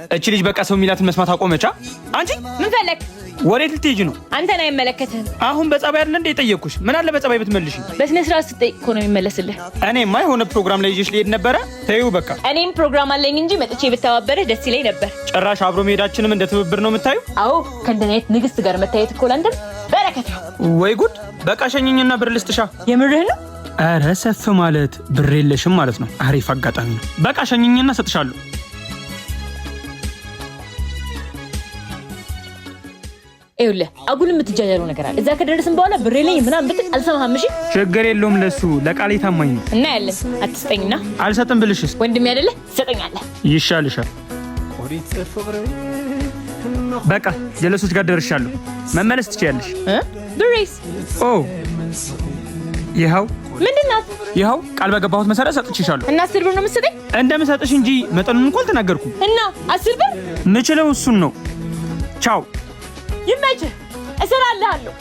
እቺ ልጅ በቃ ሰው ሚላትን መስማት አቆመቻ። አንቺ ምን ፈለክ? ወዴት ልትሄጂ ነው? አንተን አይመለከትህም። አሁን በጸባይ አይደል እንደ ጠየቅኩሽ? ምን አለ በጸባይ ብትመልሺ? በስነ ስርዓት ስትጠይቅ እኮ ነው የሚመለስልህ። እኔማ የሆነ ፕሮግራም ላይ ይዤሽ ልሄድ ነበረ። ተይው በቃ። እኔም ፕሮግራም አለኝ እንጂ መጥቼ ብተባበርህ ደስ ይለኝ ነበር። ጭራሽ አብሮ መሄዳችንም እንደ ትብብር ነው የምታዩ? አዎ ከእንደኔ አይነት ንግስት ጋር መታየት እኮ ላንተም በረከት ነው። ወይ ጉድ! በቃ ሸኝኝና ብር ልስጥሻ። የምርህ ነው? ኧረ ሰፍ ማለት ብር የለሽም ማለት ነው። አሪፍ አጋጣሚ ነው። በቃ ሸኝኝና ሰጥሻለሁ። ይኸውልህ አጉል የምትጃጃለው ነገር አለ። እዛ ከደረስን በኋላ ብሬ ላይ ምናምን ብትል አልሰማህም። እሺ ችግር የለውም። ለሱ ለቃሌ ታማኝ ነው። እና ያለን አትስጠኝና አልሰጥም ብልሽስ? ወንድሜ አይደለ ትሰጠኛለህ። ይሻልሻል። በቃ ጀለሶች ጋር ደርሻለሁ። መመለስ ትችያለሽ። ብሬስ ኦ ይኸው ምንድናት? ይኸው ቃል በገባሁት መሰረት ሰጥቼሻለሁ። እና 10 ብር ነው የምትሰጠኝ? እንደምሰጥሽ እንጂ መጠኑን እንኳን አልተናገርኩም። እና 10 ብር ምችለው እሱን ነው። ቻው። ይመችህ። እሰራልሃለሁ።